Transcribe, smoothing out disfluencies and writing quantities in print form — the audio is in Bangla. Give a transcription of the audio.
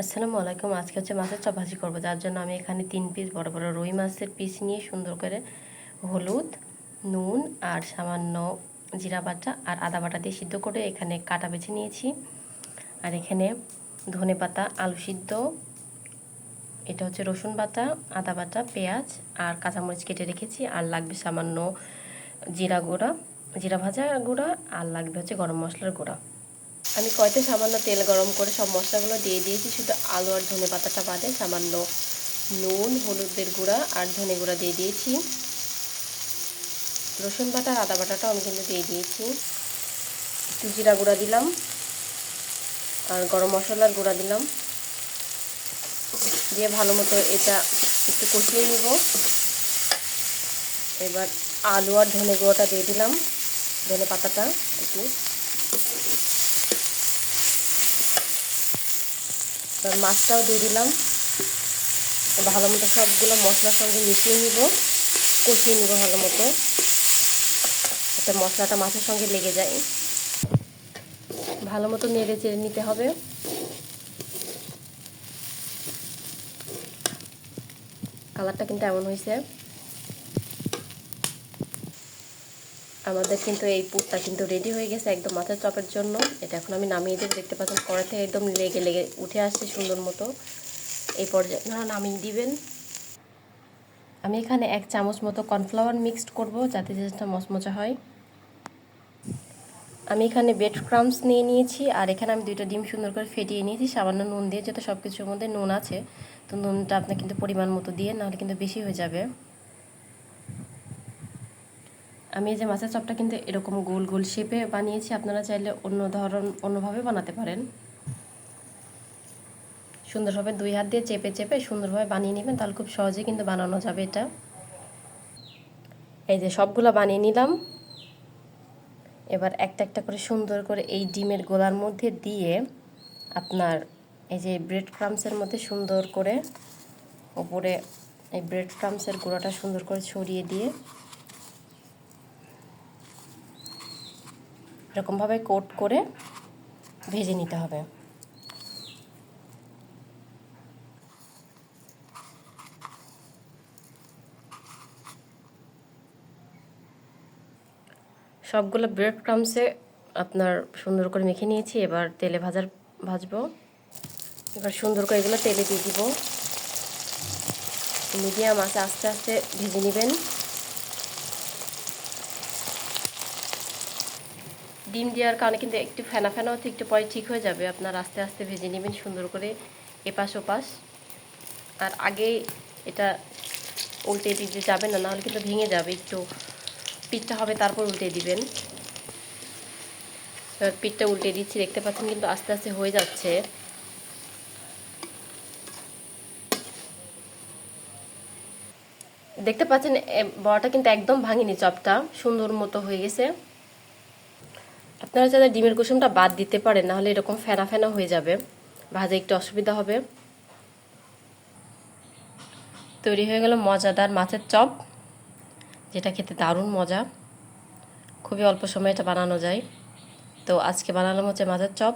আসসালামু আলাইকুম। আজকে হচ্ছে মাছের চপ ভাজি করবো, যার জন্য আমি এখানে 3 পিস বড় বড় রুই মাছের পিস নিয়ে সুন্দর করে হলুদ, নুন আর সামান্য জিরা বাটা আর আদা বাটা দিয়ে সিদ্ধ করে এখানে কাটা বেছে নিয়েছি। আর এখানে ধনে পাতা, আলু সিদ্ধ, এটা হচ্ছে রসুন বাটা, আদা বাটা, পেঁয়াজ আর কাঁচামরিচ কেটে রেখেছি। আর লাগবে সামান্য জিরা গুঁড়া, জিরা ভাজা গুঁড়া, আর লাগবে হচ্ছে গরম মশলার গুঁড়া। আমি কড়াইতে সামান্য তেল গরম করে সব মশলাগুলো দিয়ে দিয়েছি, শুধু আলু আর ধনে পাতাটা বাদে সামান্য নুন, হলুদের গুঁড়া আর ধনে গুঁড়া দিয়ে দিয়েছি। রসুন বাটা আর আদা বাটাটাও আমি কিন্তু দিয়ে দিয়েছি। একটু জিরা গুঁড়া দিলাম আর গরম মশলার গুঁড়া দিলাম, দিয়ে ভালো মতো এটা একটু কষিয়ে নিব। এবার আলু আর ধনে গুঁড়োটা দিয়ে দিলাম, ধনে পাতাটা একটু, মাছটাও দিয়ে দিলাম। ভালো মতো সবগুলো মশলার সঙ্গে মিশিয়ে নিব, কষিয়ে নিব ভালো মতো, যাতে মশলাটা মাছের সঙ্গে লেগে যায়। ভালো মতো নেড়ে চেড়ে নিতে হবে। কালারটা কিন্তু এমন হয়েছে। আমাদের কিন্তু এই পুরটা কিন্তু রেডি হয়ে গেছে একদম মাছের চপের জন্য। এটা এখন আমি নামিয়ে দেবো। দেখতে পাচ্ছেন কড়াই থেকে একদম লেগে লেগে উঠে আসছে সুন্দর মতো। এই পর্যায়ে নামিয়ে দিবেন। আমি এখানে 1 চামচ মতো কর্নফ্লাওয়ার মিক্সড করব, যাতে জিনিসটা মচমচা হয়। আমি এখানে ব্রেড ক্রাম্বস নিয়ে নিয়েছি, আর এখানে আমি 2টা ডিম সুন্দর করে ফেটিয়ে নিয়েছি সামান্য নুন দিয়ে, যেহেতু সব কিছুর মধ্যে নুন আছে। তো নুনটা আপনি কিন্তু পরিমাণ মতো দিয়ে, নাহলে কিন্তু বেশি হয়ে যাবে। আমি এই যে মাছের চপটা কিন্তু এরকম গোল গোল শেপে বানিয়েছি, আপনারা চাইলে অন্যভাবে বানাতে পারেন। সুন্দরভাবে 2 হাত দিয়ে চেপে চেপে সুন্দরভাবে বানিয়ে নেবেন, তাহলে খুব সহজেই কিন্তু বানানো যাবে এটা। এই যে সবগুলো বানিয়ে নিলাম। এবার একটা একটা করে সুন্দর করে এই ডিমের গোলার মধ্যে দিয়ে আপনার এই যে ব্রেড ক্রাম্বসের মধ্যে সুন্দর করে উপরে এই ব্রেড ক্রাম্বসের গুঁড়োটা সুন্দর করে ছড়িয়ে দিয়ে এরকমভাবে কোট করে ভেজে নিতে হবে। সবগুলো ব্রেড ক্রাম্বসে আপনার সুন্দর করে মেখে নিয়েছি। এবার তেলে ভাজবো। এবার সুন্দর করে এগুলো তেলে দিয়ে দিব। মিডিয়াম আছে আস্তে আস্তে ভেজে নেবেন। ডিম দেওয়ার কারণে কিন্তু একটু ফেনা ফেনা হচ্ছে, একটু পরে ঠিক হয়ে যাবে। আপনার আস্তে আস্তে ভেজে নেবেন সুন্দর করে এপাশ ওপাশ। আর আগে এটা উল্টে দিতে যাবেন না, নাহলে কিন্তু ভেঙে যাবে। একটু পিঠটা হবে, তারপর উল্টে দিবেন। এবার পিঠটা উল্টে দিচ্ছি, দেখতে পাচ্ছেন কিন্তু আস্তে আস্তে হয়ে যাচ্ছে। দেখতে পাচ্ছেন বড়াটা কিন্তু একদম ভাঙিনি, চপটা সুন্দর মতো হয়ে গেছে। আপনারা চাইলে ডিমের কুসুমটা বাদ দিতে পারেন, নাহলে এরকম ফেনা ফেনা হয়ে যাবে, ভাজা একটু অসুবিধা হবে। তৈরি হয়ে গেল মজাদার মাছের চপ, যেটা খেতে দারুণ মজা। খুবই অল্প সময়ে এটা বানানো যায়। তো আজকে বানালাম হচ্ছে মাছের চপ।